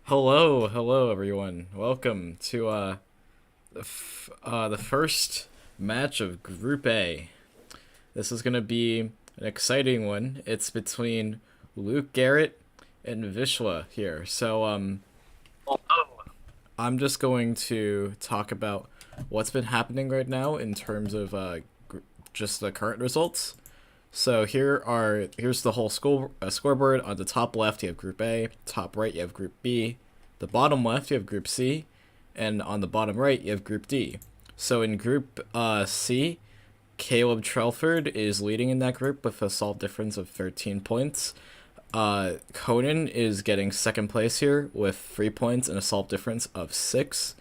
Hello everyone. Welcome to the first match of Group A. This is gonna be an exciting one. It's between Luke Garrett and Vishwa here. I'm just going to talk about what's been happening right now in terms of just the current results. So here's the whole scoreboard. On the top left you have Group A, top right you have Group B, the bottom left you have Group C, and on the bottom right you have Group D. So in Group C, Caleb Trelford is leading in that group with a solid difference of 13 points. Conan is getting second place here with 3 points and a solid difference of 6.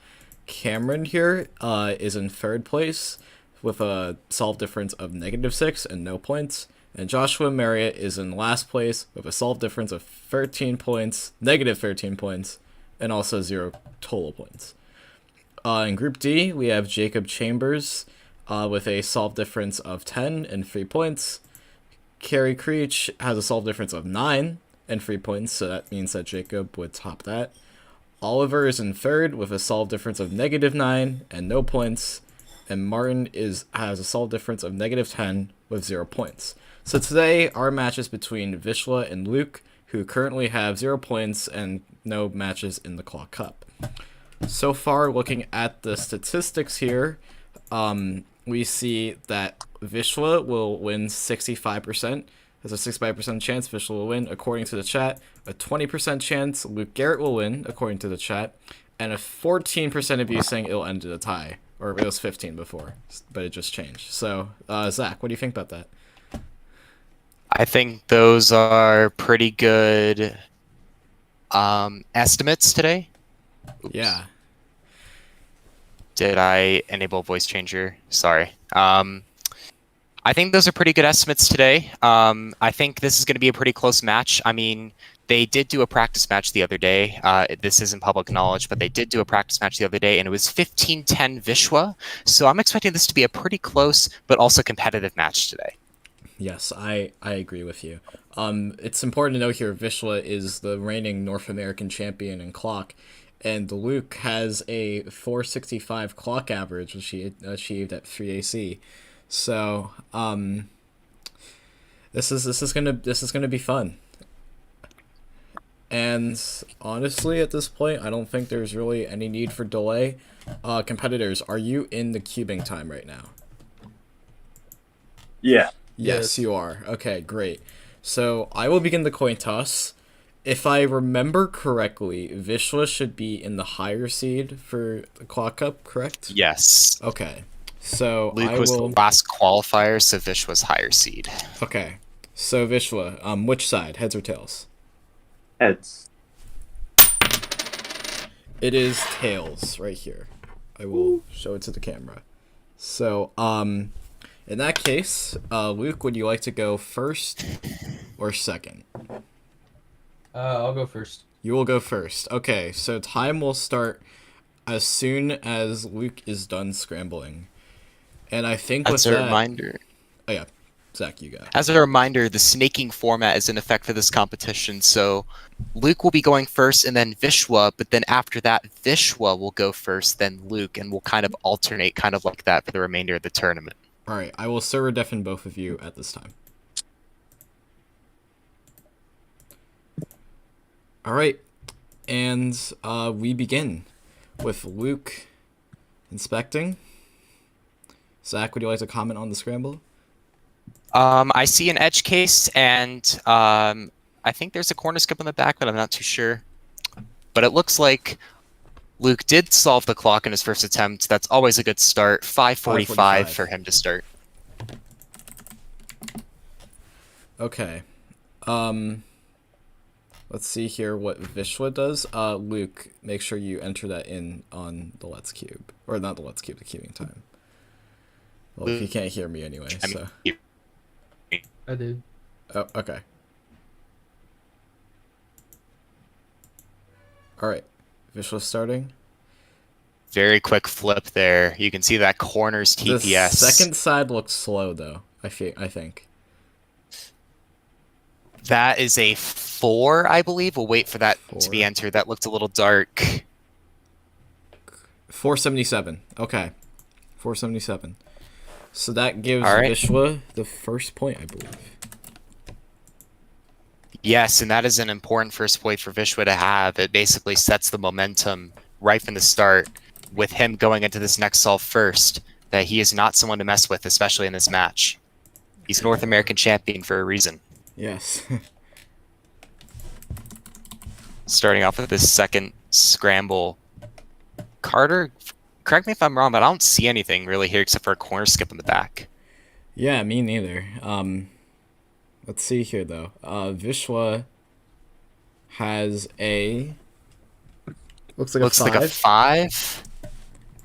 Cameron here is in third place with a solid difference of -6 and no points. And Joshua Marriott is in last place with a solid difference of 13 points, -13 points, and also 0 total points. In Group D, we have Jacob Chambers with a solid difference of 10 and 3 points. Carrie Creech has a solid difference of 9 and 3 points, so that means that Jacob would top that. Oliver is in third with a solid difference of -9 and no points. And Martin has a solid difference of -10 with 0 points. So today, our match is between Vishwa and Luke, who currently have 0 points and no matches in the Claw Cup. So far, looking at the statistics here, we see that Vishwa will win 65%. There's a 65% chance Vishwa will win, according to the chat. A 20% chance Luke Garrett will win, according to the chat. And a 14% of you saying it'll end in a tie. Or it was 15 before, but it just changed. So, Zach, what do you think about that? I think those are pretty good estimates today. Oops. Yeah. Did I enable voice changer? Sorry. I think those are pretty good estimates today. I think this is going to be a pretty close match. I mean, they did do a practice match the other day. This isn't public knowledge, but they did do a practice match the other day, and it was 15-10 Vishwa. So I'm expecting this to be a pretty close, but also competitive match today. Yes, I agree with you. It's important to note here Vishwa is the reigning North American champion in clock, and Luke has a 465 clock average, which he achieved at 3AC. So, this is gonna be fun. And honestly, at this point, I don't think there's really any need for delay. Competitors, are you in the cubing time right now? Yeah. Yes, you are. Okay, great. So I will begin the coin toss. If I remember correctly, Vishwa should be in the higher seed for the Clock Cup, correct? Yes. Okay. So Luke was the last qualifier, so Vish was higher seed. Okay. So Vishwa, which side, heads or tails? Heads. It is tails right here. I will show it to the camera. So, in that case, Luke, would you like to go first or second? I'll go first. You will go first. Okay, so time will start as soon as Luke is done scrambling. And I think As a reminder. Oh yeah, Zach, you go. As a reminder, the snaking format is in effect for this competition, so Luke will be going first and then Vishwa, but then after that, Vishwa will go first, then Luke, and we'll kind of alternate kind of like that for the remainder of the tournament. Alright, I will server deafen both of you at this time. Alright, and we begin with Luke inspecting. Zach, would you like to comment on the scramble? I see an edge case, and I think there's a corner skip on the back, but I'm not too sure. But it looks like Luke did solve the clock in his first attempt. That's always a good start. 5:45 for him to start. Okay. Let's see here what Vishwa does. Luke, make sure you enter that in on the Let's Cube. Or not the Let's Cube, the cubing time. Well, if you can't hear me anyway, so... I did. Oh, okay. Alright. Vishwa starting. Very quick flip there. You can see that corner's TPS. The second side looks slow, though, I think. That is a 4, I believe. We'll wait for that to be 4. entered. That looked a little dark. 477. Okay. 477. So that gives All right. Vishwa the first point, I believe. Yes, and that is an important first point for Vishwa to have. It basically sets the momentum right from the start with him going into this next solve first, that he is not someone to mess with, especially in this match. He's North American champion for a reason. Yes. Starting off with this second scramble. Carter, correct me if I'm wrong, but I don't see anything really here except for a corner skip in the back. Yeah, me neither. Let's see here, though. Vishwa has a... Looks like a 5.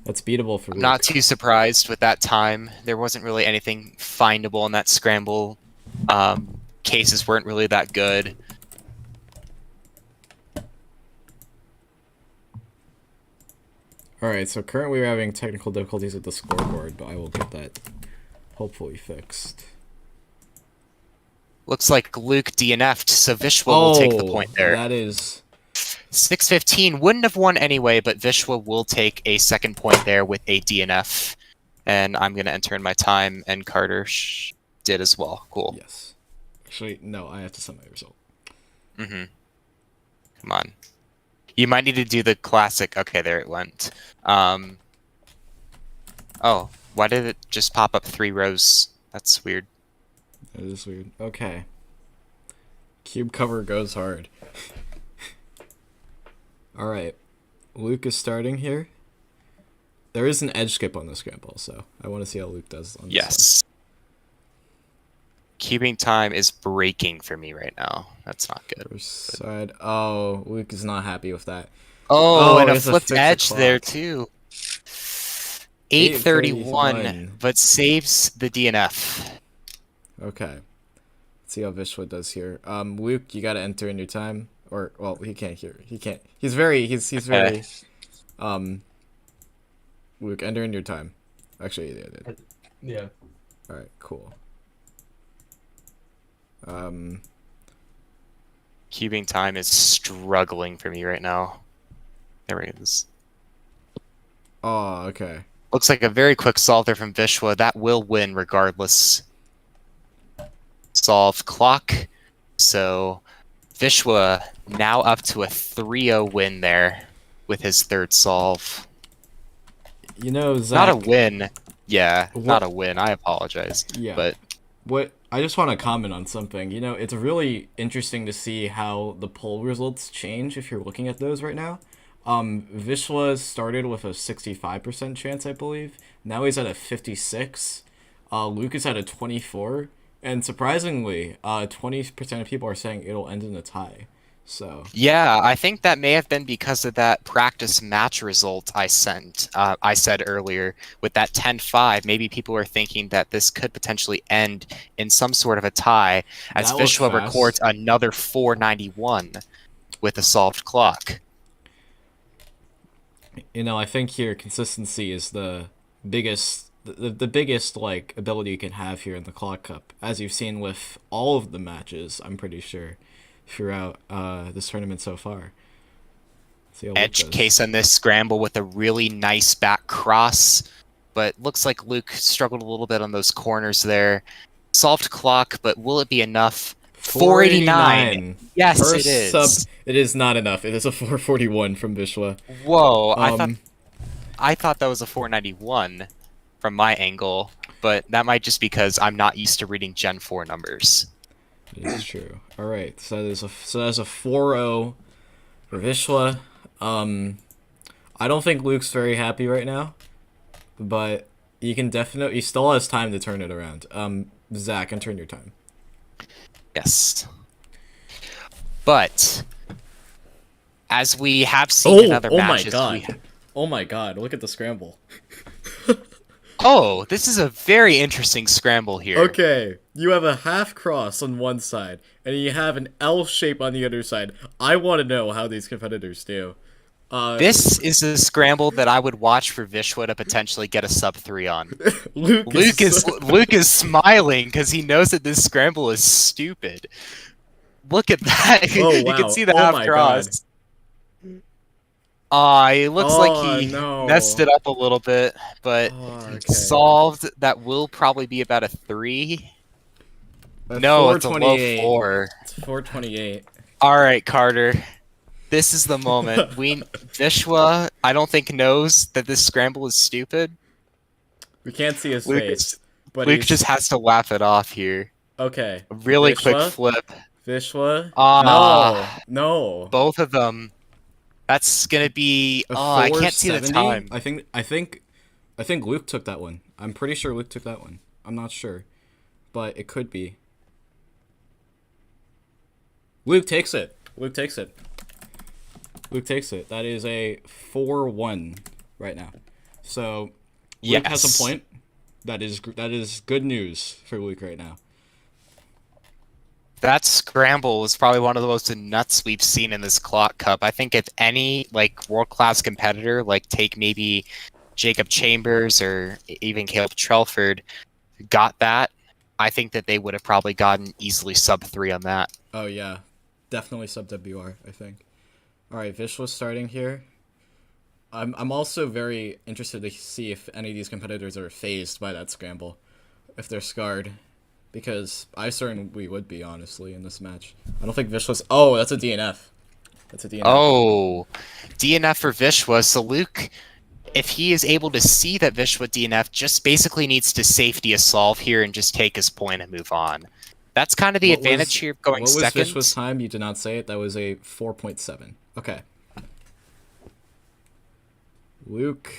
That's beatable for I'm Luke. not too surprised with that time. There wasn't really anything findable in that scramble. Cases weren't really that good. Alright, so currently we're having technical difficulties with the scoreboard, but I will get that hopefully fixed. Looks like Luke DNF'd, so Vishwa will take the point there. That is... 6-15 wouldn't have won anyway, but Vishwa will take a second point there with a DNF. And I'm going to enter in my time, and Carter did as well. Cool. Yes. Actually, no, I have to set my result. Mm-hmm. Come on. You might need to do the classic... Okay, there it went. Oh, why did it just pop up 3 rows? That's weird. That is weird. Okay. Cube cover goes hard. Alright. Luke is starting here. There is an edge skip on the scramble, so I want to see how Luke does on this Yes. Cubing time is breaking for me right now. That's not good. First side. Oh, Luke is not happy with that. Oh, and a it's flipped fixed edge clock. there too. 8:31, but saves the DNF. Okay. Let's see how Vishwa does here. Luke, you gotta enter in your time. Or, well, he can't hear. He can't. He's very, very, Luke, enter in your time. Actually, yeah, did. Yeah. Alright, cool. Cubing time is struggling for me right now. There it is. Oh, okay. Looks like a very quick solve there from Vishwa. That will win regardless. Solve clock. So Vishwa now up to a 3-0 win there with his third solve. You know, Zach... Not a win. Yeah, What- not a win. I apologize. Yeah. But What I just want to comment on something. You know, it's really interesting to see how the poll results change if you're looking at those right now. Vishwa started with a 65% chance, I believe. Now he's at a 56. Luke is at a 24. And surprisingly, 20% of people are saying it'll end in a tie. So yeah, I think that may have been because of that practice match result I said earlier with that 10-5. Maybe people are thinking that this could potentially end in some sort of a tie as That was Vishwa fast. records another 491 with a solved clock. you know, I think here consistency is the biggest the biggest like ability you can have here in the Clock Cup, as you've seen with all of the matches, I'm pretty sure, throughout this tournament so far. See how Luke Edge does. case on this scramble with a really nice back cross, but looks like Luke struggled a little bit on those corners there. Solved clock, but will it be enough? 489. Yes, First it is. sub, it is not enough. It is a 441 from Vishwa. Whoa, Um, I thought that was a 491 from my angle, but that might just because I'm not used to reading Gen 4 numbers. It is true. All right, so that's a 4-0 for Vishwa. I don't think Luke's very happy right now, but he still has time to turn it around. Zach, enter in your time. Yes. But as we have seen in other matches, Oh my god, look at the scramble. Oh, this is a very interesting scramble here. Okay, you have a half cross on one side, and you have an L shape on the other side. I want to know how these competitors do. This is a scramble that I would watch for Vishwa to potentially get a sub 3 on. Luke is smiling because he knows that this scramble is stupid. Look at that. Oh, You can wow. see the Oh half my God. cross. It looks like Oh, he no. messed it up a little bit, but Oh, okay. solved. That will probably be about a 3. No, it's a low 428. 4. It's 428. All right, Carter. This is the moment. Vishwa, I don't think knows that this scramble is stupid. We can't see his Luke, face, but Luke he's just has to laugh it off here. okay. A really quick Vishwa? flip. Vishwa? No, Ah, no. both of them. That's gonna be. A Oh, I can't see the 470? time. I think Luke took that one. I'm pretty sure Luke took that one. I'm not sure, but it could be. Luke takes it. Luke takes it. Luke takes it. That is a 4-1 right now. So Luke has a point. That is good news for Luke right now. That scramble was probably one of the most nuts we've seen in this Clock Cup. I think if any like world-class competitor, like take maybe Jacob Chambers or even Caleb Trelford, got that, I think that they would have probably gotten easily sub 3 on that. Oh yeah, definitely sub WR. I think. All right, Vishwa's starting here. I'm also very interested to see if any of these competitors are phased by that scramble, if they're scarred. Because I certainly would be, honestly, in this match. I don't think Vishwa's... Oh, that's a DNF. That's a DNF. Oh, DNF for Vishwa. So Luke, if he is able to see that Vishwa DNF, just basically needs to safety a solve here and just take his point and move on. That's kind of the advantage here of going second. What was Vishwa's time? You did not say it. That was a 4.7. Okay. Luke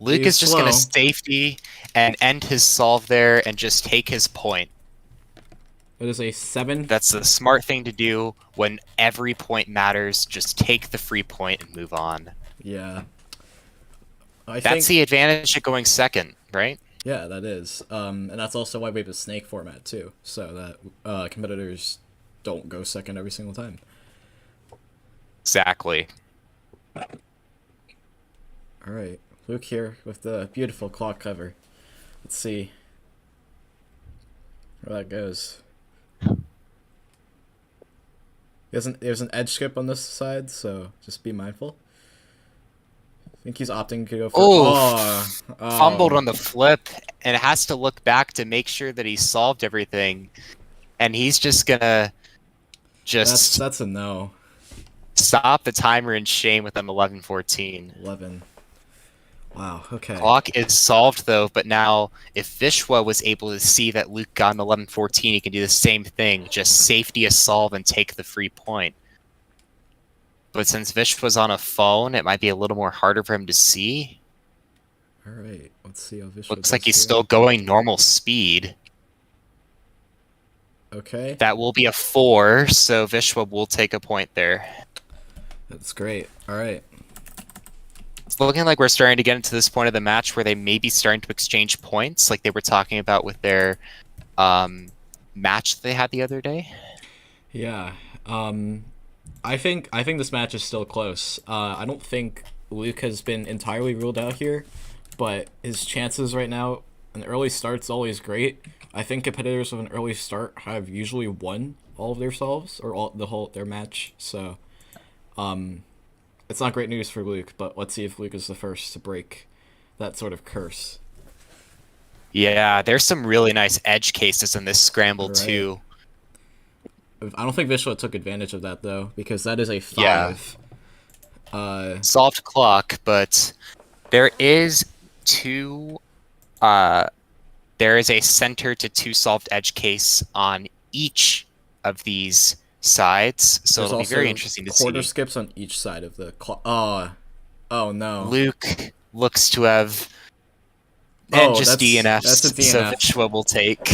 is just going to safety and end his solve there and just take his point. It is a 7. That's the smart thing to do when every point matters. Just take the free point and move on. Yeah. That's the advantage of going second, right? Yeah, that is. And that's also why we have a snake format, too. So that competitors don't go second every single time. Exactly. All right. Luke here with the beautiful clock cover. Let's see where that goes. There's an edge skip on this side, so just be mindful. I think he's opting to go for... Oh, fumbled on the flip, and has to look back to make sure that he solved everything. And he's just gonna That's a no. Stop the timer in shame with an 11-14. 11. Wow, okay. Clock is solved, though, but now if Vishwa was able to see that Luke got an 11-14, he can do the same thing. Just safety a solve and take the free point. But since Vishwa's on a phone, it might be a little more harder for him to see. All right, let's see how Vishwa Looks like he's still going normal speed. Okay. That will be a 4, so Vishwa will take a point there. That's great. All right. It's looking like we're starting to get into this point of the match where they may be starting to exchange points, like they were talking about with their match they had the other day. Yeah. I think this match is still close. I don't think Luke has been entirely ruled out here, but his chances right now, an early start's always great. I think competitors with an early start have usually won all of their solves or their match. So, it's not great news for Luke, but let's see if Luke is the first to break that sort of curse. Yeah, there's some really nice edge cases in this scramble too. I don't think Vishwa took advantage of that though, because that is a 5. Yeah. Solved clock, but there is there is a center to 2 solved edge case on each of these sides, so it'll be very interesting to see. Quarter skips on each side of the clock. Oh no. Luke looks to have just DNFs, that's a DNF. so Vishwa will take.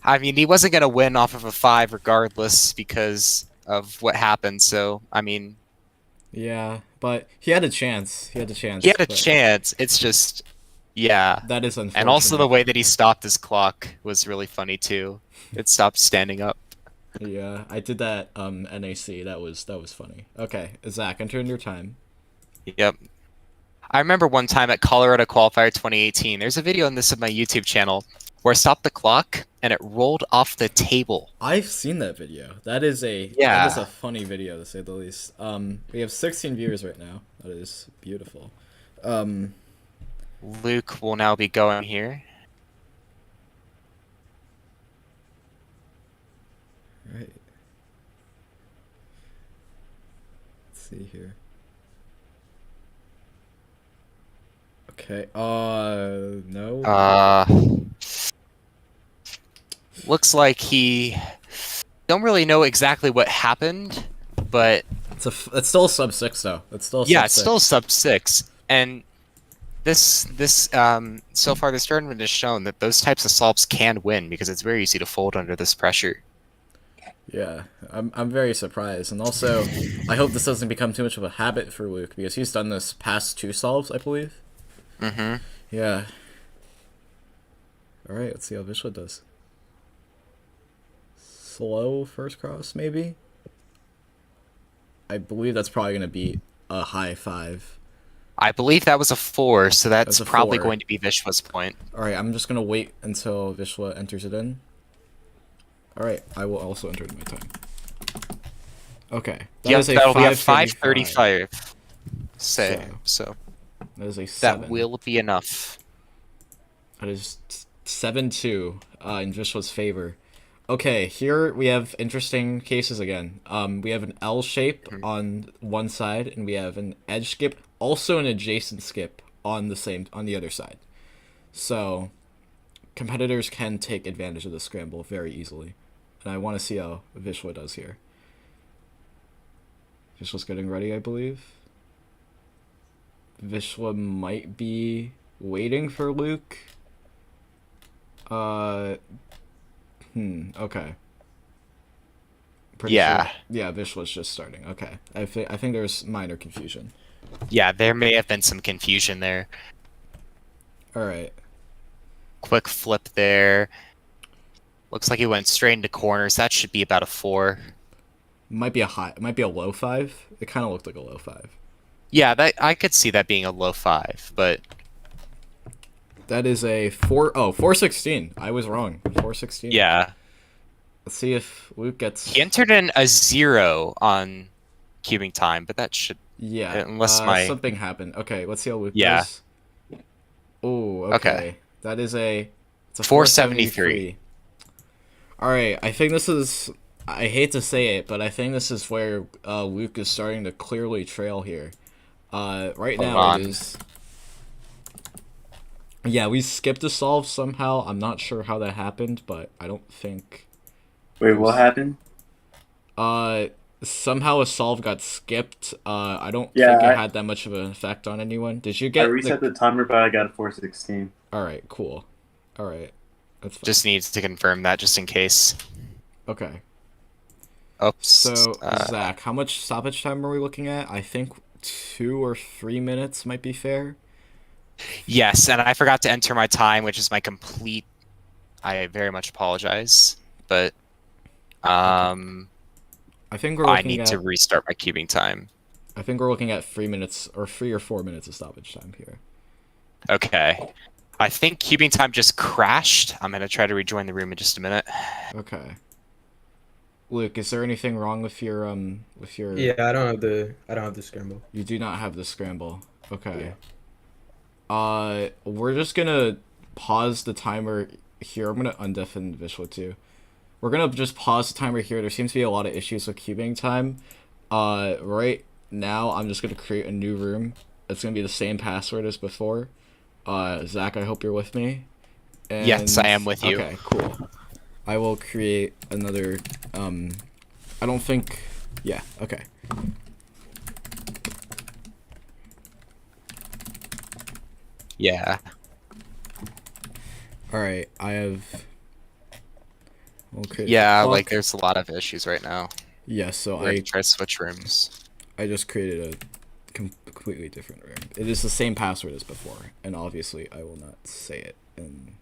I mean, he wasn't going to win off of a 5 regardless because of what happened, so, I mean... Yeah, but he had a chance. He had a chance. It's just... Yeah. That is unfortunate. And also the way that he stopped his clock was really funny, too. It stopped standing up. Yeah, I did that NAC. That was funny. Okay, Zach, enter in your time. Yep. I remember one time at Colorado Qualifier 2018, there's a video on this on my YouTube channel, where I stopped the clock and it rolled off the table. I've seen that video. That is a Yeah. funny video to say the least. We have 16 viewers right now. That is beautiful. Luke will now be going here. Right. Let's see here. Okay. No. Looks like he don't really know exactly what happened, but It's still sub 6 though. It's still yeah, sub it's 6. still sub 6. And this so far this tournament has shown that those types of solves can win because it's very easy to fold under this pressure. Yeah, I'm very surprised, and also I hope this doesn't become too much of a habit for Luke because he's done this past 2 solves, I believe. Mm-hmm. Yeah. All right, let's see how Vishwa does. Slow first cross, maybe. I believe that's probably gonna be a high 5. I believe that was a 4, so that's a probably 4. going to be Vishwa's point. All right, I'm just gonna wait until Vishwa enters it in. All right, I will also enter it in my time. Okay, Yep, is a that'll be a 5:35. 5:35. So That is a 7. that will be enough. That is 7-2 in Vishwa's favor. Okay, here we have interesting cases again. We have an L shape on one side, and we have an edge skip, also an adjacent skip on the other side. So competitors can take advantage of the scramble very easily, and I want to see how Vishwa does here. Vishwa's getting ready, I believe. Vishwa might be waiting for Luke. Okay. Yeah. Sure. Yeah, Vishwa's just starting. Okay. I think there's minor confusion. Yeah, there may have been some confusion there. All right. Quick flip there. Looks like he went straight into corners. That should be about a 4. Might be a low 5. It kind of looked like a low 5. Yeah, that I could see that being a low 5, but that is a 416. I was wrong. 416. yeah. Let's see if Luke gets. He entered in a 0 on cubing time, but that should unless something happened. Okay, let's see how Luke Yeah. does. Oh, Okay. That is it's a 473. All right, I think this is. I hate to say it, but I think this is where Luke is starting to clearly trail here. Right now it is. Yeah, we skipped a solve somehow. I'm not sure how that happened, but I don't think. Wait, what happened? Somehow a solve got skipped. I don't Yeah, think it had that much of an effect on anyone. Did you I get reset the timer, but I got a 416. All right, cool. All right, that's fine. Just needs to confirm that just in case. Okay. Oops. So Zach, how much stoppage time are we looking at? I think 2 or 3 minutes might be fair. Yes, and I forgot to enter my time, which is my complete. I very much apologize, but I think we're I looking need at, to restart my cubing time. I think we're looking at 3 minutes or 3 or 4 minutes of stoppage time here. Okay. I think cubing time just crashed. I'm gonna try to rejoin the room in just a minute. Okay. Luke, is there anything wrong with your Yeah, I don't have the scramble. You do not have the scramble. Okay. We're just gonna pause the timer here. I'm gonna undeafen Vishwa too. We're gonna just pause the timer here. There seems to be a lot of issues with cubing time. Right now I'm just gonna create a new room. It's gonna be the same password as before. Zach, I hope you're with me. And... Yes, I am with you. Okay, cool. I will create another, I don't think, yeah, okay. Yeah. Alright, I have... Okay. Yeah, like there's a lot of issues right now. Yeah, so I try to switch rooms. I just created a completely different room. It is the same password as before, and obviously I will not say it. And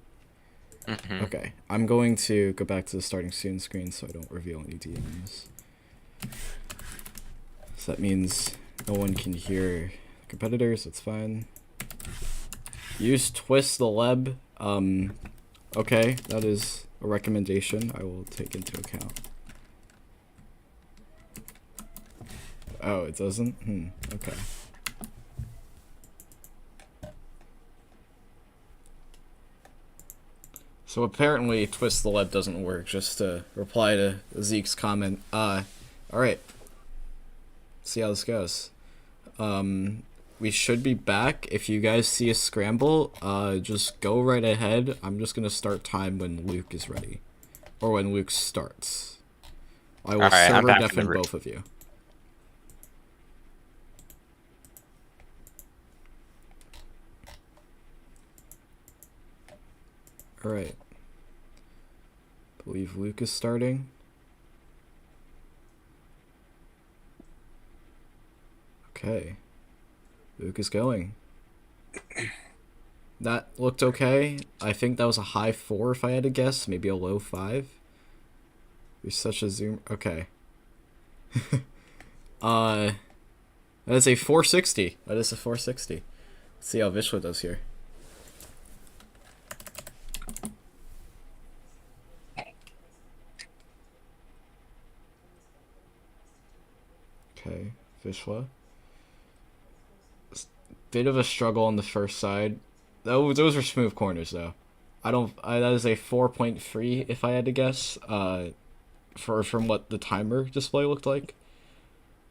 okay, I'm going to go back to the starting student screen so I don't reveal any DMs. So that means no one can hear competitors. That's fine. Use twist the leb. Okay, that is a recommendation I will take into account. Oh, it doesn't? Okay. So apparently Twist the Web doesn't work, just to reply to Zeke's comment. Alright. See how this goes. We should be back. If you guys see a scramble, just go right ahead. I'm just gonna start time when Luke is ready. Or when Luke starts. I will server deafen both of you. Alright. Believe Luke is starting. Okay. Luke is going. That looked okay. I think that was a high 4 if I had to guess. Maybe a low 5. You're such a zoom. Okay. That is a 460. That is a 460. Let's see how Vishwa does here. Okay, Vishwa. Bit of a struggle on the first side. Those were smooth corners though. That is a 4.3 if I had to guess. From what the timer display looked like.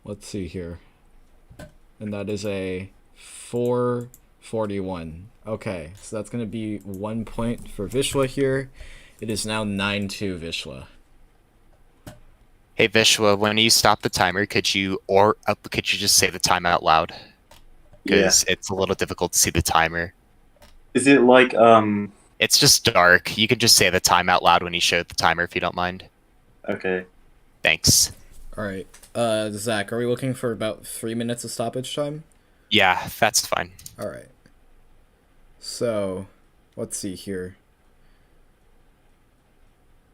Let's see here. And that is a 441. Okay, so that's gonna be 1 point for Vishwa here. It is now 9-2 Vishwa. Hey Vishwa, when you stop the timer, could you just say the time out loud? Because it's a little difficult to see the timer. Is it like It's just dark. You can just say the time out loud when you show the timer if you don't mind. Okay. Thanks. Alright. Zach, are we looking for about 3 minutes of stoppage time? Yeah, that's fine. Alright. So, let's see here.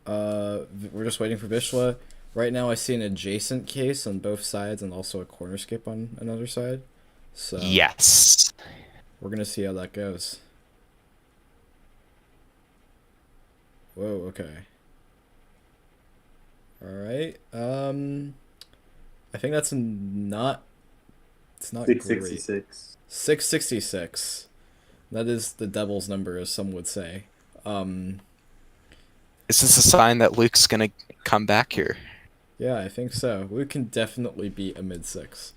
We're just waiting for Vishwa. Right now I see an adjacent case on both sides and also a corner skip on another side. So yes. We're gonna see how that goes. Whoa, okay. Alright. I think that's not... It's not 666. great. 666. That is the devil's number, as some would say. Is this a sign that Luke's gonna come back here? Yeah, I think so. Luke can definitely beat a mid-6.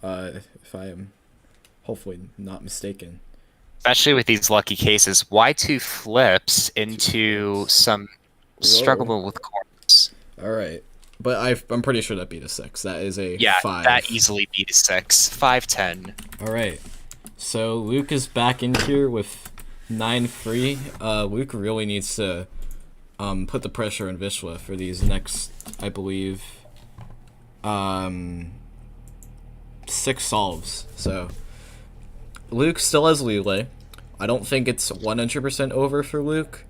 If I am hopefully not mistaken. Especially with these lucky cases. Y2 flips into some struggle with corners. Alright. But I'm pretty sure that beat a 6. That is a 5. That easily beat a 6. 5-10. Alright. So Luke is back in here with 9-3. Luke really needs to put the pressure on Vishwa for these next, I believe, 6 solves. So Luke still has leeway. I don't think it's 100% over for Luke,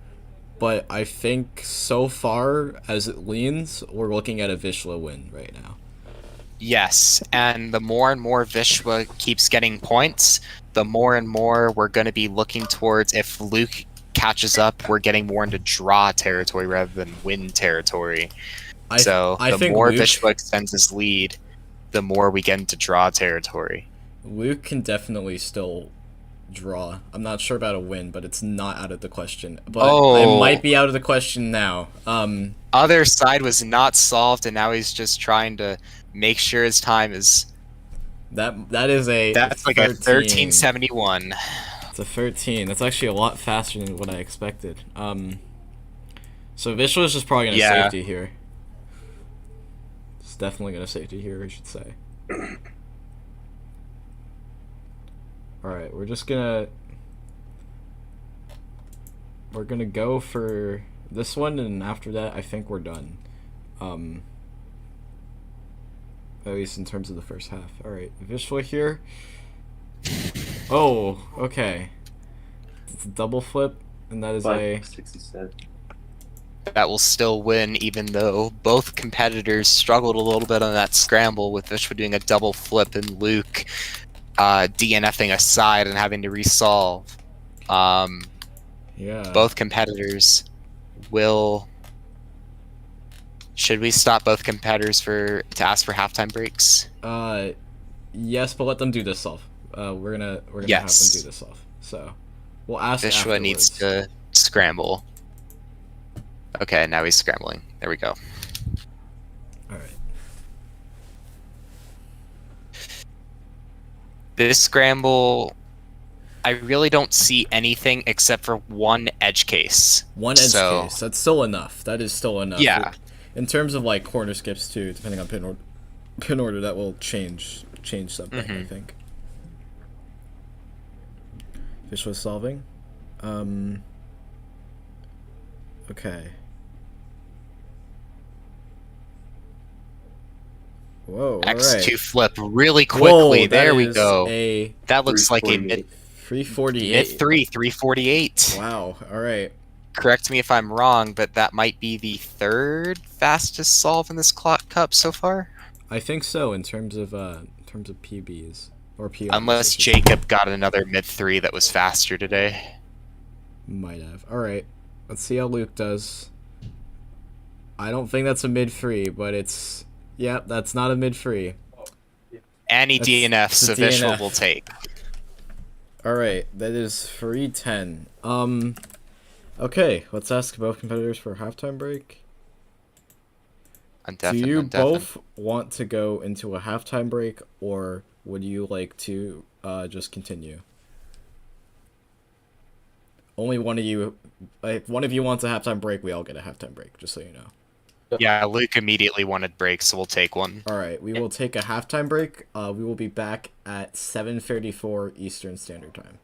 but I think so far as it leans, we're looking at a Vishwa win right now. Yes, and the more and more Vishwa keeps getting points, the more and more we're going to be looking towards, if Luke catches up, we're getting more into draw territory rather than win territory. The more Vishwa extends his lead, the more we get into draw territory. Luke can definitely still draw. I'm not sure about a win, but it's not out of the question. But it might be out of the question now. Other side was not solved, and now he's just trying to make sure his time is... That's like a 1371. It's a 13. That's actually a lot faster than what I expected. So Vishwa is just probably going to safety here. It's definitely going to safety here, I should say. Alright, we're gonna go for this one, and after that I think we're done. At least in terms of the first half. Alright, Vishwa here. Oh, okay. It's a double flip, and that is 567. That will still win, even though both competitors struggled a little bit on that scramble, with Vishwa doing a double flip and Luke DNFing a side and having to resolve. Yeah. Both competitors will. Should we stop both competitors to ask for halftime breaks? Yes, but let them do this solve. We're gonna have them do Yes. this solve. So we'll ask Vishwa needs afterwards. to scramble. Okay, now he's scrambling. There we go. All right. This scramble, I really don't see anything except for one edge case. One edge case. That's still enough. That is still enough. Yeah. In terms of like corner skips too, depending on pin order, that will change something. I think. Fish was solving. Okay. Whoa! X2 right. flip really quickly. Whoa, there we go. That looks like a mid 348. 348. Wow. All right. Correct me if I'm wrong, but that might be the third fastest solve in this clock cup so far. I think so in terms of PBs or PRs. Unless Jacob got another mid 3 that was faster today. Might have. All right. Let's see how Luke does. I don't think that's a mid 3, but it's that's not a mid 3. Any DNF, so Vishwa will take. All right, that is 310. Okay, let's ask both competitors for a halftime break. Do you both want to go into a halftime break, or would you like to just continue? Only one of you. If one of you wants a halftime break, we all get a halftime break. Just so you know. Yeah, Luke immediately wanted breaks, so we'll take one. All right, we will take a halftime break. We will be back at 7:34 Eastern Standard Time.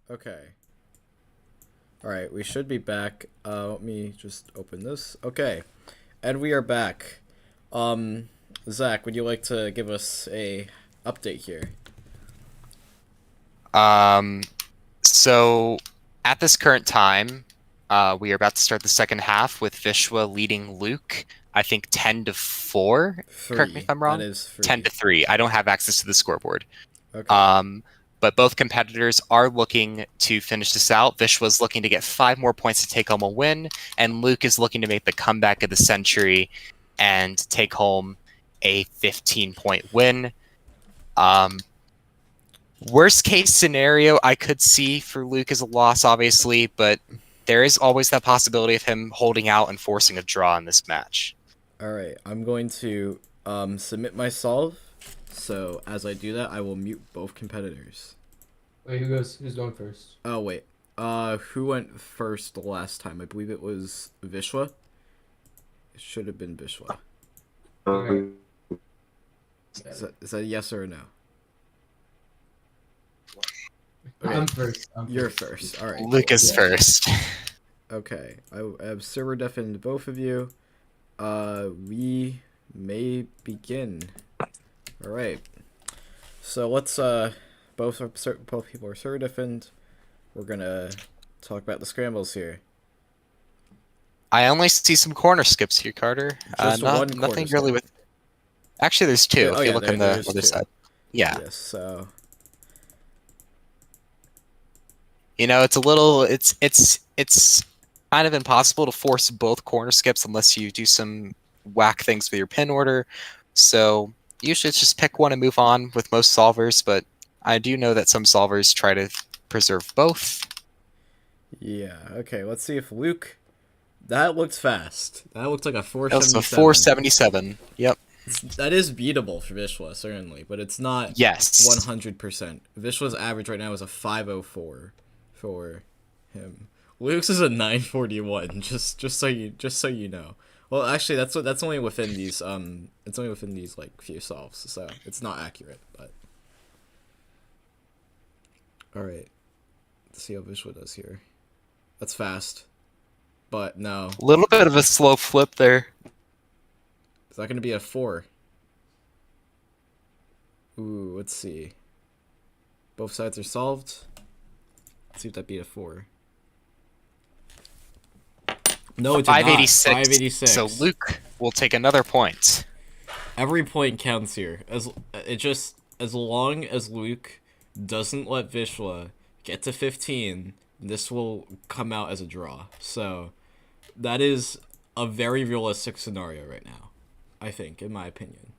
Yes. Okay. Alright, we should be back. Let me just open this. Okay. And we are back. Zach, would you like to give us a update here? So at this current time, we are about to start the second half with Vishwa leading Luke, I think 10-4. Correct me if I'm wrong. That is 3. 10-3. I don't have access to the scoreboard. Okay. But both competitors are looking to finish this out. Vishwa's looking to get 5 more points to take home a win, and Luke is looking to make the comeback of the century and take home a 15-point win. Worst case scenario I could see for Luke is a loss, obviously, but there is always that possibility of him holding out and forcing a draw in this match. Alright, I'm going to submit my solve. So as I do that, I will mute both competitors. Wait, who's going first? Oh wait. Who went first the last time? I believe it was Vishwa. It should have been Vishwa. Okay. Is that a yes or a no? Okay. I'm first. You're first. Alright. Luke is first. Okay. I have server deafened both of you. We may begin. Alright. So let's both people are server deafened. We're gonna talk about the scrambles here. I only see some corner skips here, Carter. Just one corner nothing skip. really with. Actually, there's 2. Oh, if you yeah, look on the there's other 2. side. Yeah. Yes. So. You know, it's a little. It's kind of impossible to force both corner skips unless you do some whack things with your pin order. So usually it's just pick one and move on with most solvers, but I do know that some solvers try to preserve both. Yeah. Okay. Let's see if Luke. That looked fast. That looked like a 477. That was a 477. Yep. That is beatable for Vishwa, certainly, but it's not. Yes. 100%. Vishwa's average right now is a 504 for him. Luke's is a 941. Just so you know. Well, actually, that's only within these it's only within these like few solves, so it's not accurate. But all right, let's see how Vishwa does here. That's fast, but no. A little bit of a slow flip there. Is that going to be a 4? Ooh, let's see. Both sides are solved. Let's see if that beat a 4. No, it did 586. not. 586. So Luke will take another point. Every point counts here. As long as Luke doesn't let Vishwa get to 15, this will come out as a draw. So that is a very realistic scenario right now, I think, in my opinion.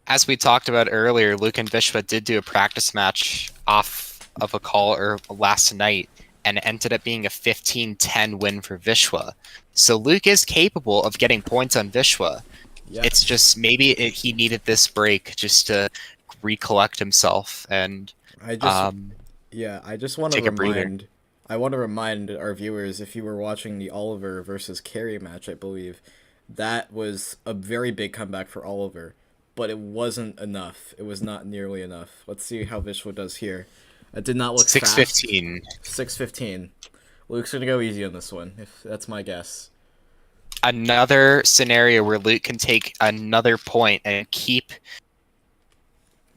As we talked about earlier, Luke and Vishwa did do a practice match off of a call last night, and it ended up being a 15-10 win for Vishwa. So Luke is capable of getting points on Vishwa. Yeah. It's just maybe he needed this break just to recollect himself and I just want to remind our viewers, if you were watching the Oliver versus Carey match, I believe that was a very big comeback for Oliver, but it wasn't enough. It was not nearly enough. Let's see how Vishwa does here. It did not look 6-15. 6-15. Luke's gonna go easy on this one, if that's my guess. Another scenario where Luke can take another point and keep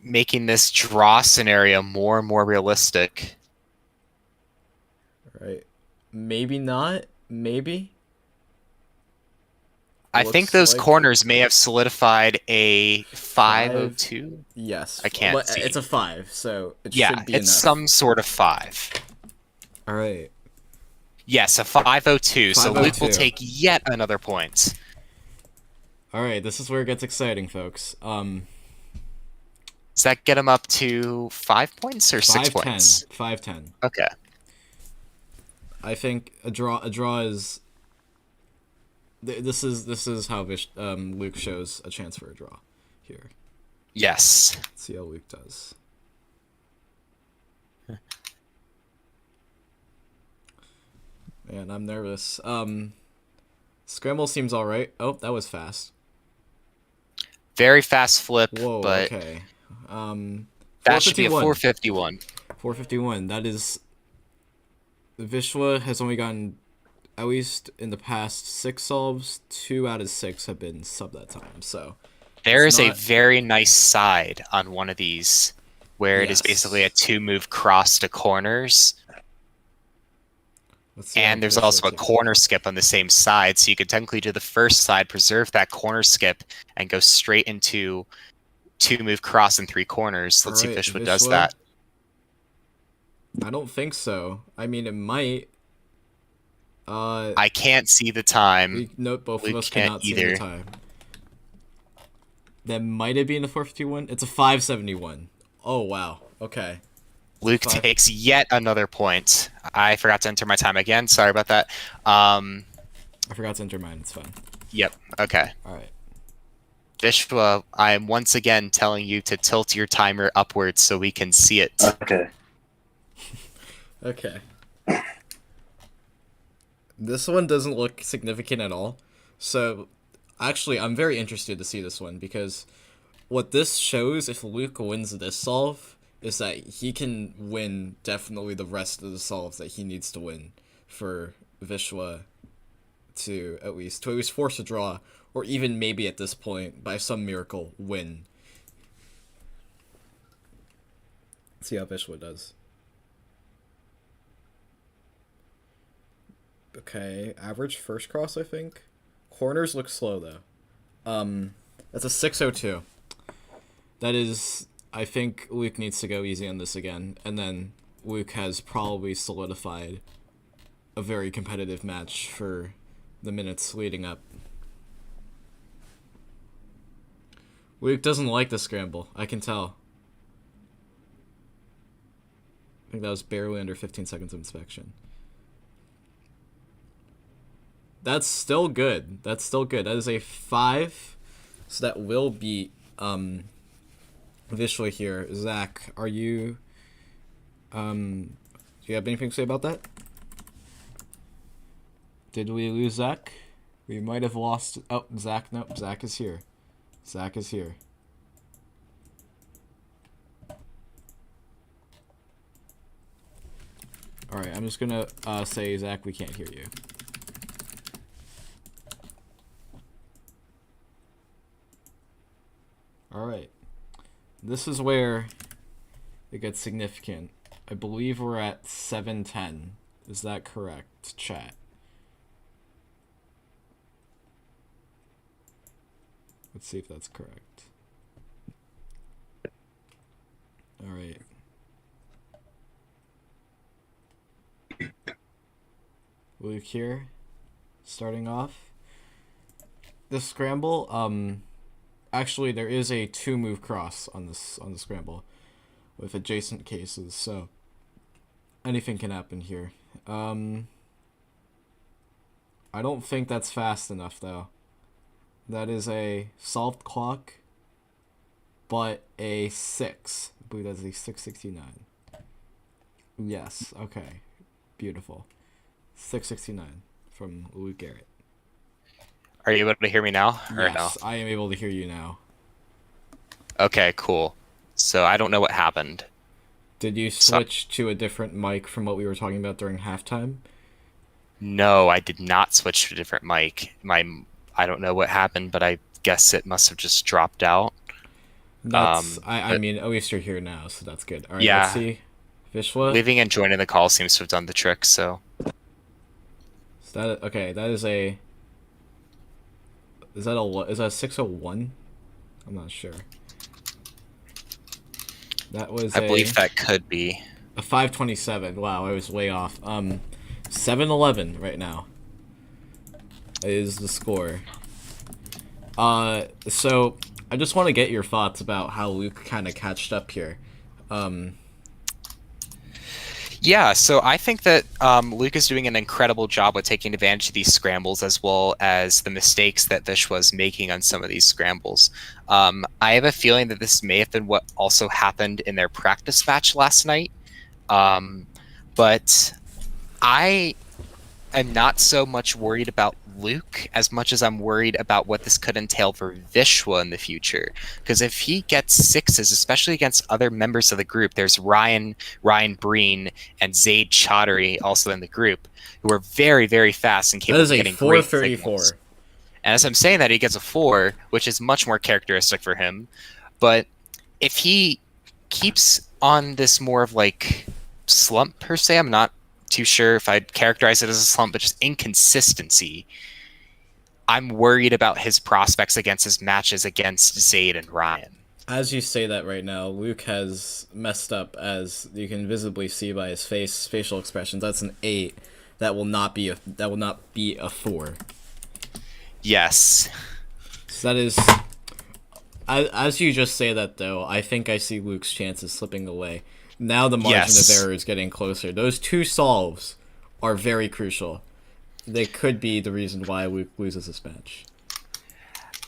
making this draw scenario more and more realistic. Right. Maybe not. Maybe. I think those corners may have solidified a 502. Yes. I can't but see. It's a 5, so it Yeah, should be it's enough. some sort of 5. All right. Yes, a 502. So Luke 502. will take yet another point. All right, this is where it gets exciting, folks. Does that get him up to 5 points or 6 points? 5-10. Okay. I think a draw is. This is how Luke shows a chance for a draw here. Yes. Let's see how Luke does. Man, I'm nervous. Scramble seems all right. Oh, that was fast. Very fast flip, Whoa. but Okay. that should be a 451. 451. That is. Vishwa has only gotten, at least in the past 6 solves, 2 out of 6 have been sub that time. So There it's is a not- very nice side on one of these where it is Yes. basically a 2-move cross to corners. Let's see how And there's Vishwa's also a here. corner skip on the same side, so you could technically do the first side, preserve that corner skip, and go straight into 2-move cross and 3 corners. Let's see if Alright, Vishwa does Vishwa? that. I don't think so. I mean, it might. I can't see the time. Nope, both Luke of us can't cannot see either. the time. That might have been a 451. It's a 571. Oh wow. Okay. Luke Five. takes yet another point. I forgot to enter my time again. Sorry about that. I forgot to enter mine. It's fine. Yep. Okay. All right. Vishwa, I am once again telling you to tilt your timer upwards so we can see it. Okay. Okay. This one doesn't look significant at all. So, actually, I'm very interested to see this one because what this shows, if Luke wins this solve, is that he can win definitely the rest of the solves that he needs to win for Vishwa to at least force a draw, or even maybe at this point, by some miracle, win. Let's see how Vishwa does. Okay, average first cross, I think. Corners look slow, though. That's a 602. That is, I think Luke needs to go easy on this again, and then Luke has probably solidified a very competitive match for the minutes leading up. Luke doesn't like the scramble, I can tell. I think that was barely under 15 seconds of inspection. That's still good. That's still good. That is a 5. So that will beat Vishwa here. Zach, are you do you have anything to say about that? Did we lose Zach? We might have lost Zach. Nope, Zach is here. Zach is here. Alright, I'm just gonna say, Zach, we can't hear you. Alright. This is where it gets significant. I believe we're at 710. Is that correct, chat? Let's see if that's correct. Alright. Luke here, starting off. The scramble, actually there is a 2-move cross on the scramble with adjacent cases, so anything can happen here. I don't think that's fast enough though. That is a solved clock, but a 6. I believe that's a 669. Yes, okay. Beautiful. 669 from Luke Garrett. Are you able to hear me now? Or Yes, I am able to hear you now. no? Okay, cool. So I don't know what happened. Did you switch to a different mic from what we were talking about during halftime? No, I did not switch to a different mic. I don't know what happened, but I guess it must have just dropped out. That's, I mean, at least you're here now, so that's good. All right, Yeah. let's see. Vishwa? Leaving and joining the call seems to have done the trick, so... Is that, okay, that is a... Is that a 601? I'm not sure. That was I believe that could be. a 527. Wow, I was way off. 711 right now is the score. So I just want to get your thoughts about how Luke kind of catched up here. Yeah, so I think that Luke is doing an incredible job with taking advantage of these scrambles as well as the mistakes that Vishwa was making on some of these scrambles. I have a feeling that this may have been what also happened in their practice match last night. But I don't know if this is what Luke is doing. I think that Luke is doing an incredible job with taking advantage of these scrambles as well as the mistakes that Vishwa was making on some of these scrambles. I have a feeling that this may have been what also happened in their practice match last night. am not so much worried about Luke as much as I'm worried about what this could entail for Vishwa in the future. Because if he gets sixes, especially against other members of the group, there's Ryan Breen, and Zaid Chaudhary also in the group, who are very, very fast and That capable is of a getting great signals. 434. And as I'm saying that, he gets a 4, which is much more characteristic for him. But if he keeps on this more of like slump per se, I'm not too sure if I'd characterize it as a slump, but just inconsistency, I'm worried about his prospects against his matches against Zaid and Ryan. As you say that right now, Luke has messed up, as you can visibly see by his facial expressions. That's an 8. That will not be a 4. Yes. So that is, as you just say that though, I think I see Luke's chances slipping away. Now the margin of error is getting closer. Those 2 solves are very crucial. They could be the reason why Luke loses this match.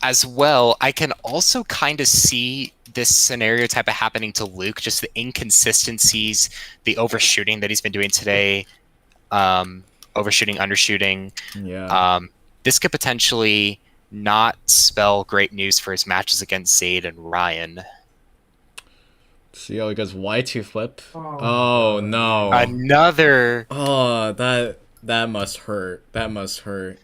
As well, I can also kind of see this scenario type of happening to Luke, just the inconsistencies, the overshooting that he's been doing today, overshooting, undershooting. Yeah. This could potentially not spell great news for his matches against Zaid and Ryan. See how he goes Y2 flip. Oh no. Another. Oh, that must hurt. That must hurt.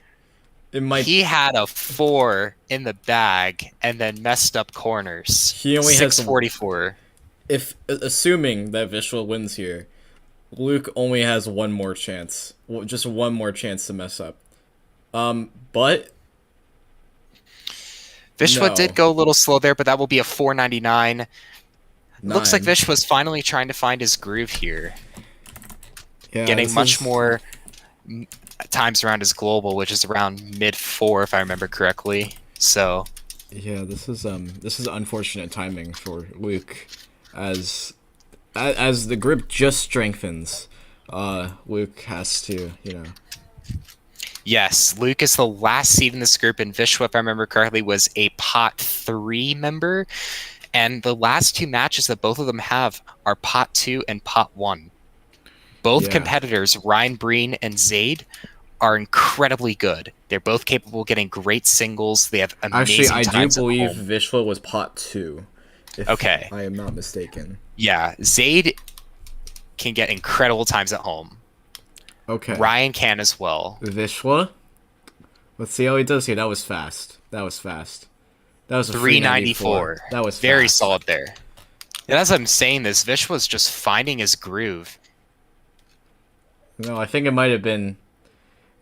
It might. He had a 4 in the bag and then messed up corners. He only has 644. If assuming that Vishwa wins here, Luke only has one more chance. Just one more chance to mess up. But Vishwa no. did go a little slow there, but that will be a 499. 9. Looks like Vishwa's finally trying to find his groove here. Yeah, Getting much more times around his global, which is around mid-4 if I remember correctly. So yeah, this is unfortunate timing for Luke, as the grip just strengthens. Luke has to, yes, Luke is the last seed in this group, and Vishwa, if I remember correctly, was a pot 3 member. And the last 2 matches that both of them have are pot 2 and pot 1. Both competitors, Ryan Breen and Zaid, are incredibly good. They're both capable of getting great singles. They have amazing Actually, I do times believe at home. Vishwa was pot 2. If Okay. I am not mistaken. Yeah, Zaid can get incredible times at home. Okay. Ryan can as well. Vishwa? Let's see how he does here. That was fast. That was a 394. That was very fast. solid there. And as I'm saying this, Vishwa's just finding his groove. No, I think it might have been.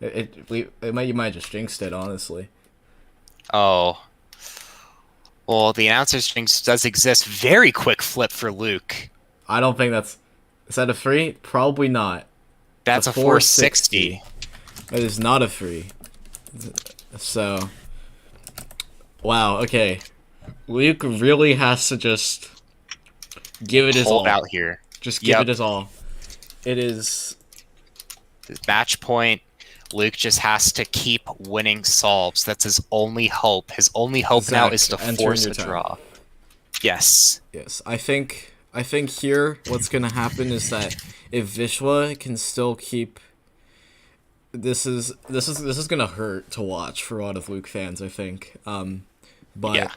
You might have just jinxed it, honestly. Oh. Well, the announcer's jinx does exist. Very quick flip for Luke. I don't think that's. Is that a free? Probably not. That's a 460. That is not a free. So. Wow, okay. Luke really has to just give it his all. Hold out here. Just give it his all. It is. Match point. Luke just has to keep winning solves. That's his only hope. His only hope now is to force a draw. Yes. Yes. I think here what's gonna happen is that if Vishwa can still keep, this is gonna hurt to watch for a lot of Luke fans, I think. But yeah.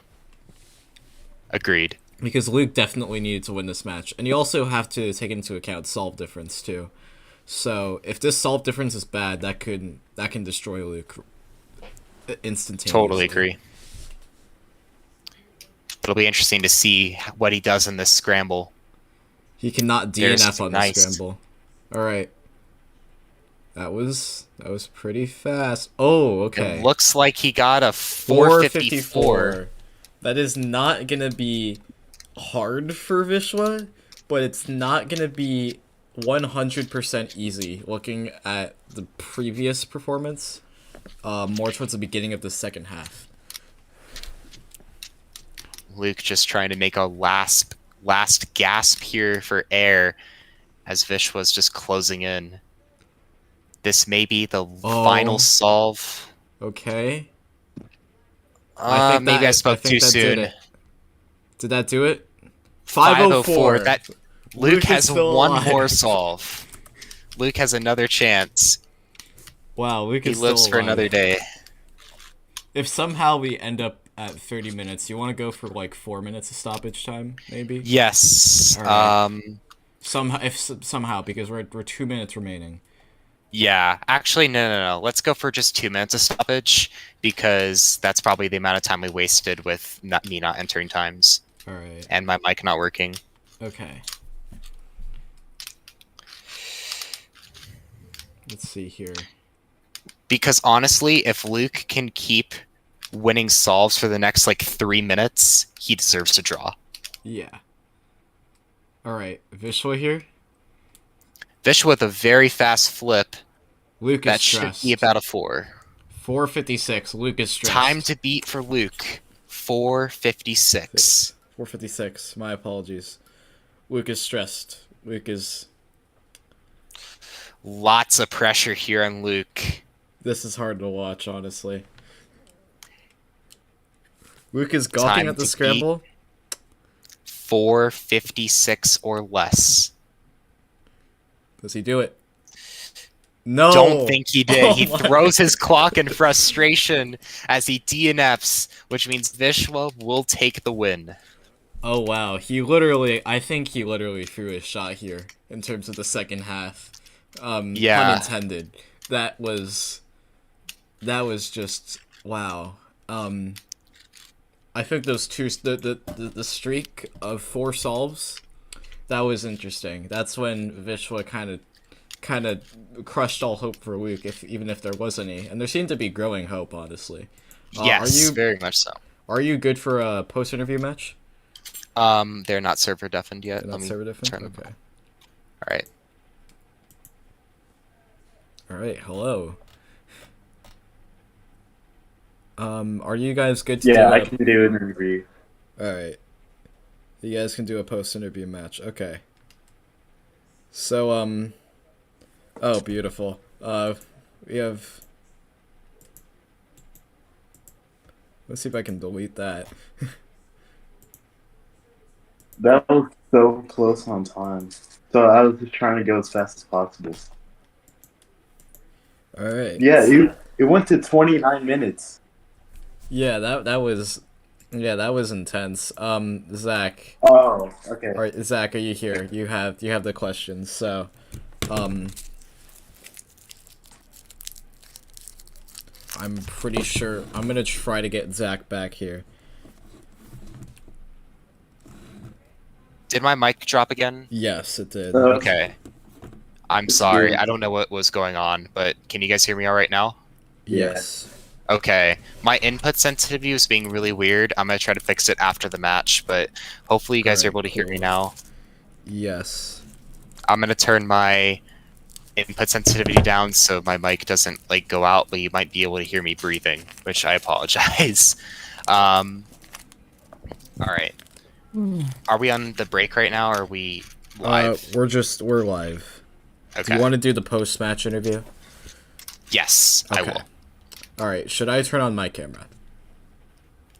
Agreed. Because Luke definitely needed to win this match, and you also have to take into account solve difference too. So if this solve difference is bad, that can destroy Luke instantaneously. Totally agree. It'll be interesting to see what he does in this scramble. He cannot DNF on the scramble. All right. That was pretty fast. Oh, okay. It looks like he got a 454. That is not gonna be hard for Vishwa, but it's not gonna be 100% easy. Looking at the previous performance, more towards the beginning of the second half. Luke just trying to make a last gasp here for air, as Vishwa's just closing in. This may be the final solve. Okay. Maybe I spoke too soon. Did that do it? 504. That Luke has still one alive. more solve. Luke has another chance. Wow, Luke He is lives still for alive. another day. If somehow we end up at 30 minutes, you want to go for like 4 minutes of stoppage time, maybe? Yes. All right. Somehow, because we're 2 minutes remaining. Yeah. Actually, no. Let's go for just 2 minutes of stoppage because that's probably the amount of time we wasted with me not entering times All right. and my mic not working. Okay. Let's see here. Because honestly, if Luke can keep winning solves for the next like 3 minutes, he deserves to draw. Yeah. All right. Vishwa here. Vishwa with a very fast flip. Luke That is should stressed. be about a 4. 4:56. Luke is stressed. Time to beat for Luke. 4:56. 4:56. My apologies. Luke is stressed. Luke is. Lots of pressure here on Luke. This is hard to watch, honestly. Luke is gawking Time at the to scramble. 4:56 or less. Does he do it? No. Don't think he did. Oh He my- throws his clock in frustration as he DNFs, which means Vishwa will take the win. Oh wow. I think he literally threw his shot here in terms of the second half. Yeah. Pun intended. That was just wow. I think those two the streak of 4 solves, that was interesting. That's when Vishwa kind of crushed all hope for Luke, even if there was any, and there seemed to be growing hope, honestly. Yes, very much so. Are you good for a post interview match? They're not server deafened yet. Not Let me server deafened? turn them Okay. on. All right. All right. Hello. Are you guys good to do Yeah, I can do an interview. All right. You guys can do a post interview match. Okay. So oh, beautiful. We have. Let's see if I can delete that. That was so close on time. So I was just trying to go as fast as possible. All right. Yeah, it went to 29 minutes. Yeah, that was intense. Zach. Oh, okay. All right, Zach, are you here? You have the questions. So, I'm pretty sure I'm gonna try to get Zach back here. Did my mic drop again? Yes, it did. Okay. I'm sorry. good. I don't know what was going on, but can you guys hear me all right now? Yes. Okay. My input sensitivity was being really weird. I'm going to try to fix it after the match, but hopefully you guys are Alright, able to hear me cool. now. Yes. I'm going to turn my input sensitivity down so my mic doesn't like go out, but you might be able to hear me breathing, which I apologize. All right. Are we on the break right now, or are we live? We're live. Okay. Do you want to do the post match interview? Yes, I will. All right. Should I turn on my camera?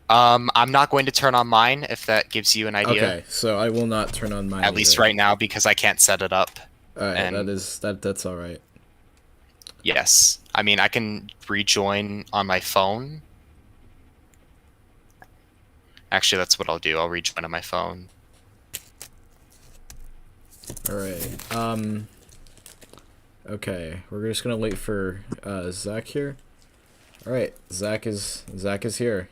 I'm not going to turn on mine if that gives you an idea. Okay. So I will not turn on mine. At least either. right now because I can't set it up. All right. and- That's all right. Yes. I mean, I can rejoin on my phone. Actually, that's what I'll do. I'll rejoin on my phone. All right. Okay. We're just gonna wait for Zach here. All right. Zach is here.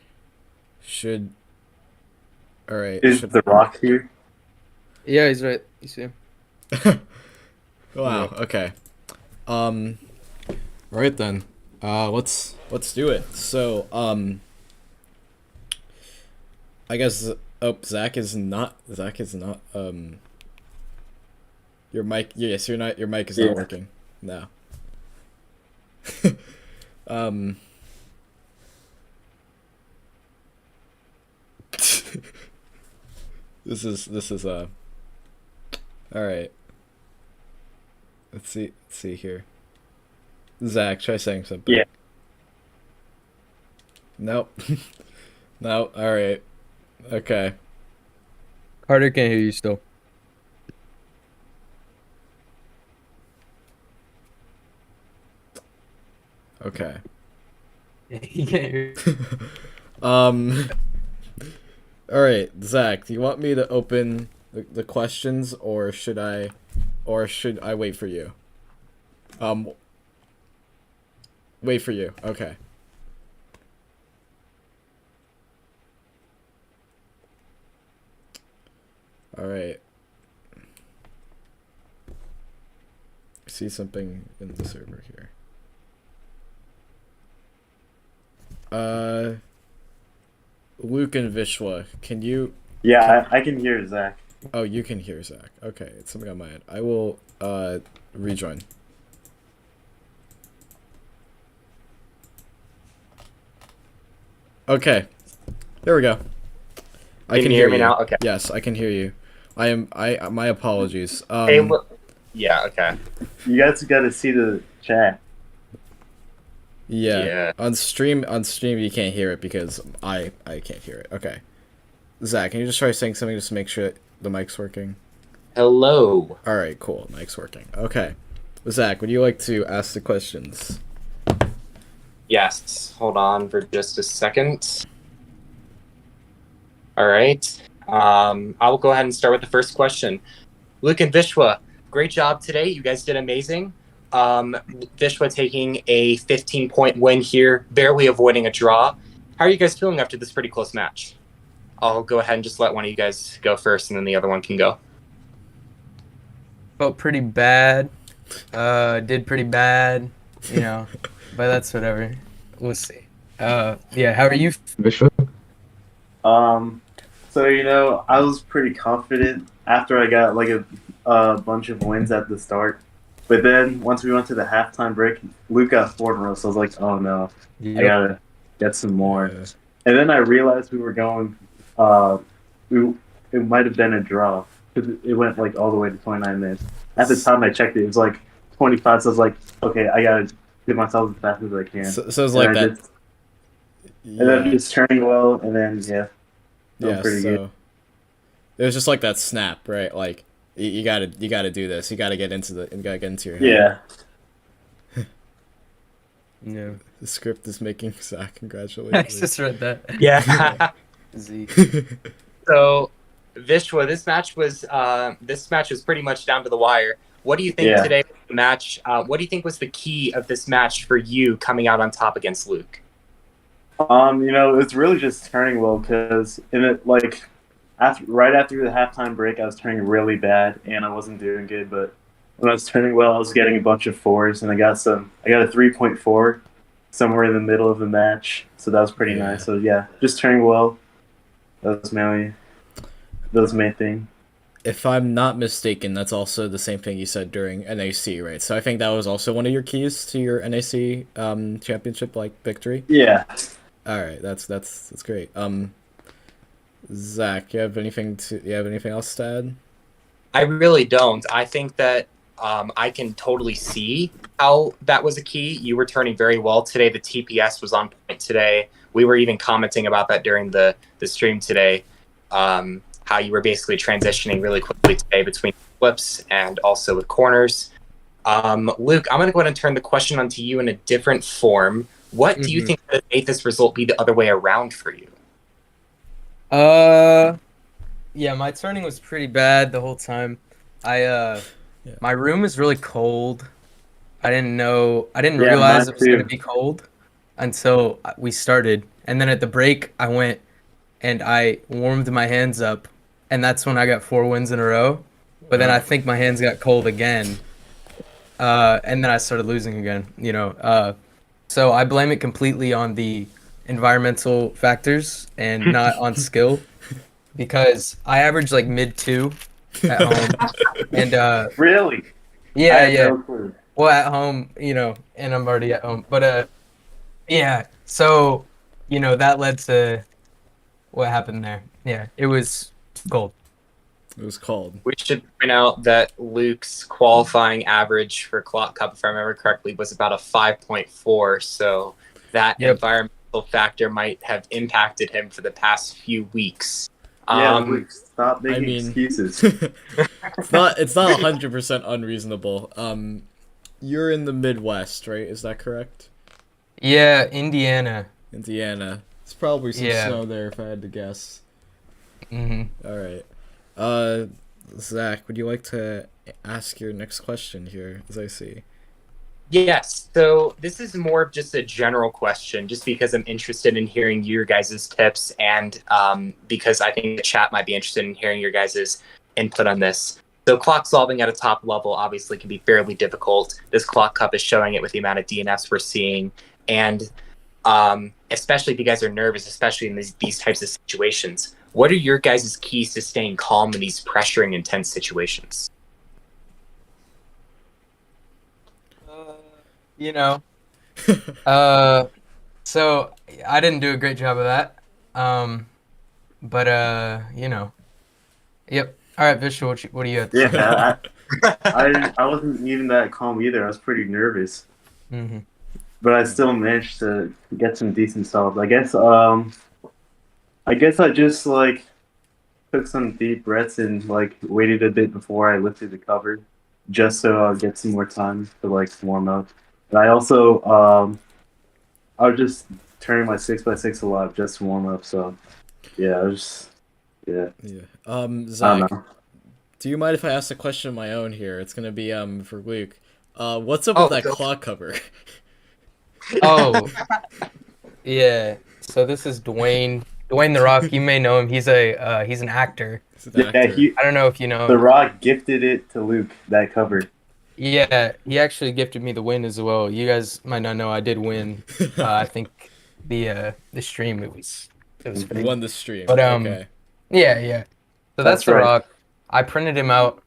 Should. All right. Is The Rock here? Yeah, he's right. He's here. Wow. Okay. All right then. Let's do it. So I guess. Oh, Zach is not. Your mic. Yes, you're not. Your mic is not Yeah. working. No. This is all right. Let's see here. Zach, try saying something. Yeah. Nope. No. All right. Okay. Carter can't hear you still. Okay. He can't hear. All right, Zach, do you want me to open the questions, or should I wait for you? Wait for you. Okay. All right. I see something in the server here. Luke and Vishwa, can you? Yeah, I can hear Zach. Oh, you can hear Zach. Okay, it's something on my end. I will rejoin. Okay, there we go. I Can you hear me now? Okay. Yes, I can hear you. My apologies. Hey, yeah, okay. You guys got to see the chat. Yeah. Yeah. On stream you can't hear it because I can't hear it. Okay. Zach, can you just try saying something just to make sure the mic's working? Hello. All right, cool. Mic's working. Okay. Zach, would you like to ask the questions? Yes. Hold on for just a second. All right. I will go ahead and start with the first question. Luke and Vishwa, great job today. You guys did amazing. Vishwa taking a 15-point win here, barely avoiding a draw. How are you guys feeling after this pretty close match? I'll go ahead and just let one of you guys go first, and then the other one can go. Felt pretty bad. Did pretty bad, you know, but that's whatever. We'll see. Yeah, how are you, Vishwa? So I was pretty confident after I got like a bunch of wins at the start, but then once we went to the halftime break, Luke got 4 in a row. So I was like, oh no, I gotta get some more. Yeah. And then I realized we were going. It might have been a draw because it went like all the way to 29 minutes. At the time I checked it, it was like 25. So I was like, okay, I gotta get myself as fast as I can. So it's like that. And then just turning well, and then Yeah, pretty so good. it was just like that snap, right? Like you gotta do this. You gotta get into your head. Yeah. Yeah. The script is making Zach. I Congratulations. just read that. Yeah. Z. So, Vishwa, this match was pretty much down to the wire. What do you think Yeah. today was the match? What do you think was the key of this match for you coming out on top against Luke? It's really just turning well because right after the halftime break, I was turning really bad and I wasn't doing good. But when I was turning well, I was getting a bunch of 4s, and I got a 3.4 somewhere in the middle of the match, so that was pretty nice. So yeah, just turning well. That was the main thing. If I'm not mistaken, that's also the same thing you said during NAC, right? So I think that was also one of your keys to your NAC championship victory. Yeah. All right, that's great. Zach, you have anything else to add? I really don't. I think that I can totally see how that was a key. You were turning very well today. The TPS was on point today. We were even commenting about that during the stream today, how you were basically transitioning really quickly today between flips and also with corners. Luke, I'm going to go ahead and turn the question onto you in a different form. What do you think that made this result be the other way around for you? Yeah, my turning was pretty bad the whole time. My room is really cold. I didn't realize it was going to be cold until we started. And then at the break, I went and I warmed my hands up, and that's when I got 4 wins in a row. But then I think my hands got cold again. And then I started losing again, So I blame it completely on the environmental factors and not on skill, because I average like mid 2 at home. And Really? yeah. No clue. Well, at home, and I'm already at home. But yeah. So, that led to what happened there. Yeah, it was cold. It was cold. We should point out that Luke's qualifying average for Clock Cup, if I remember correctly, was about a 5.4. So that environmental factor might have impacted him for the past few weeks. Luke, stop making excuses. It's not 100% unreasonable. You're in the Midwest, right? Is that correct? Yeah, Indiana. Indiana. It's probably some Yeah. snow there if I had to guess. Hmm. All right. Zach, would you like to ask your next question here, as I see? Yes. So this is more of just a general question, just because I'm interested in hearing your guys' tips, and because I think the chat might be interested in hearing your guys' input on this. So clock solving at a top level obviously can be fairly difficult. This clock cup is showing it with the amount of DNFs we're seeing, and especially if you guys are nervous, especially in these types of situations. What are your guys' keys to staying calm in these pressuring, intense situations? You know, so I didn't do a great job of that. But yep. All right, Vishwa, what do you have to say? Yeah, I wasn't even that calm either. I was pretty nervous, Hmm. but I still managed to get some decent solves. I guess I just like took some deep breaths and like waited a bit before I lifted the cover, just so I'll get some more time to like warm up. And I also I was just turning my 6x6 a lot just to warm up. So yeah, I was yeah. Yeah. I Zach, don't know. do you mind if I ask a question of my own here? It's gonna be for Luke. What's up Oh, with that go- clock cover? Oh, yeah. So this is Dwayne. Dwayne the Rock. You may know him. He's an actor. He's an Yeah, actor. I don't know if you know The him. Rock gifted it to Luke, that cover. Yeah, he actually gifted me the win as well. You guys might not know I did win. I think the stream it was fake. Won the stream. But Okay. yeah. So that's That's the right. Rock. I printed him out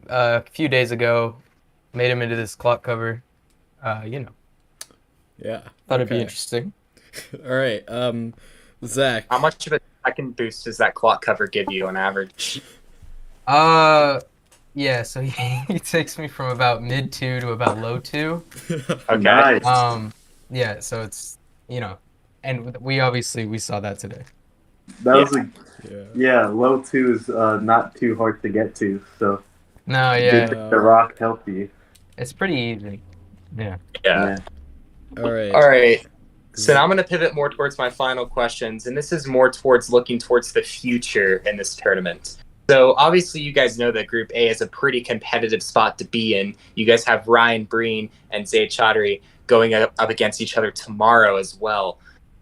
a few days ago, made him into this clock cover. Yeah. Thought it'd be Okay. interesting. All right. Zach. How much of a second boost does that clock cover give you on average? Yeah, so he takes me from about mid 2 to about low 2. Okay. Nice. Yeah, so it's, and we saw that today. That was a Yeah. yeah. Low two is not too hard to get to, so No, good yeah, thing The Rock helped you. it's pretty easy. Yeah. Yeah. All right. All right. So now I'm going to pivot more towards my final questions, and this is more towards looking towards the future in this tournament. So obviously you guys know that Group A is a pretty competitive spot to be in. You guys have Ryan Breen and Zayd Chaudhry going up against each other tomorrow as well.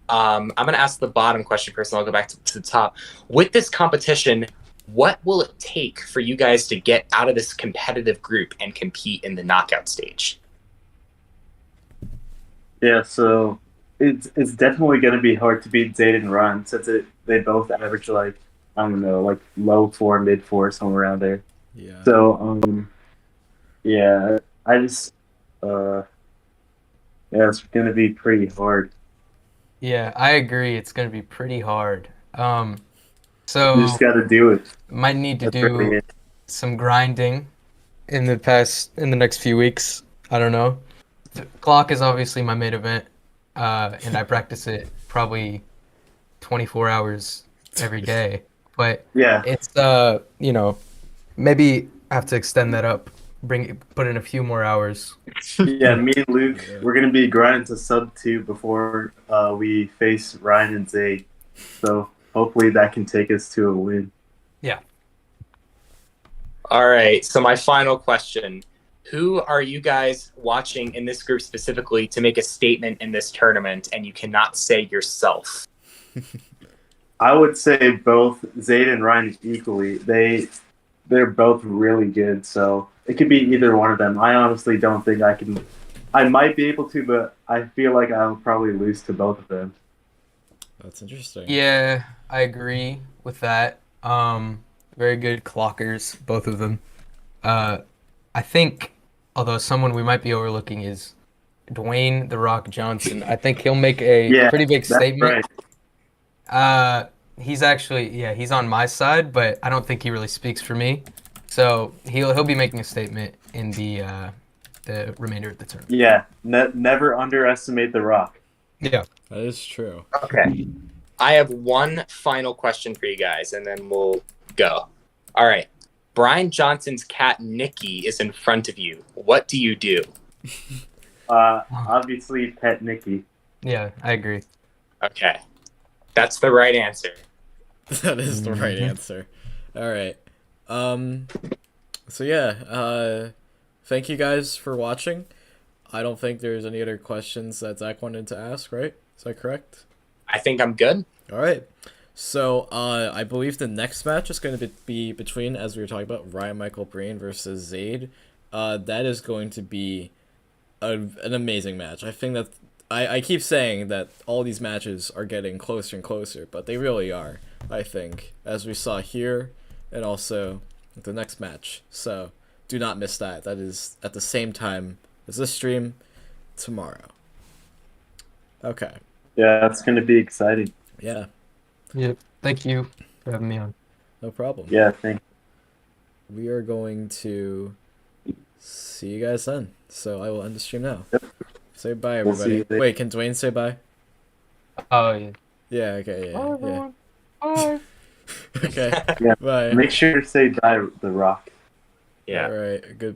I'm going to ask the bottom question first, and I'll go back to the top. With this competition, what will it take for you guys to get out of this competitive group and compete in the knockout stage? Yeah, so it's definitely going to be hard to beat Zayd and Ryan since they both average like I don't know, like low 4, mid 4, somewhere around there. Yeah. So yeah, I just yeah, it's going to be pretty hard. Yeah, I agree. It's going to be pretty hard. You So just got to do it. might need to That's really do it. some grinding in the next few weeks. I don't know. The clock is obviously my main event, and I practice it probably 24 hours every day. But Yeah. it's maybe have to extend that up, put in a few more hours. Yeah, me and Luke, Yeah. we're gonna be grinding to sub 2 before we face Ryan and Zayd. So hopefully that can take us to a win. All right. So my final question. Who are you guys watching in this group specifically to make a statement in this tournament and you cannot say yourself? I would say both Zayd and Ryan equally. They're both really good, so it could be either one of them. I honestly don't think I can. I might be able to, but I feel like I'll probably lose to both of them. That's interesting. Yeah, I agree with that. Very good clockers, both of them. I think, although someone we might be overlooking is Dwayne The Rock Johnson. I think he'll make a Yeah, pretty big that's statement. right. He's actually, he's on my side, but I don't think he really speaks for me. So he'll be making a statement in the remainder of the tournament. Yeah, never underestimate The Rock. Yeah. That is true. Okay. I have one final question for you guys, and then we'll go. All right. Brian Johnson's cat, Nikki, is in front of you. What do you do? Obviously, Pet Nikki. Yeah, I agree. Okay, that's the right answer. That is the right Mhm. answer. All right. So yeah, thank you guys for watching. I don't think there's any other questions that Zach wanted to ask, right? Is that correct? I think I'm good. All right. So, I believe the next match is going to be between, as we were talking about, Ryan Michael Breen versus Zaid. That is going to be an amazing match. I think that I keep saying that all these matches are getting closer and closer, but they really are, I think, as we saw here and also the next match. So, do not miss that. That is at the same time as this stream tomorrow. Okay. Yeah, that's going to be exciting. Yeah, Yep. Thank you for having me on. no problem. Yeah, thank We are going to see you guys then. So I will end the stream now. Yep. Say bye, We'll see everybody. you later. Wait, can Dwayne say bye? Oh, yeah. Yeah, okay, Bye, yeah. everyone. Bye. Okay, Yeah. bye. Make sure to say bye, The Rock. Yeah. Alright, goodbye.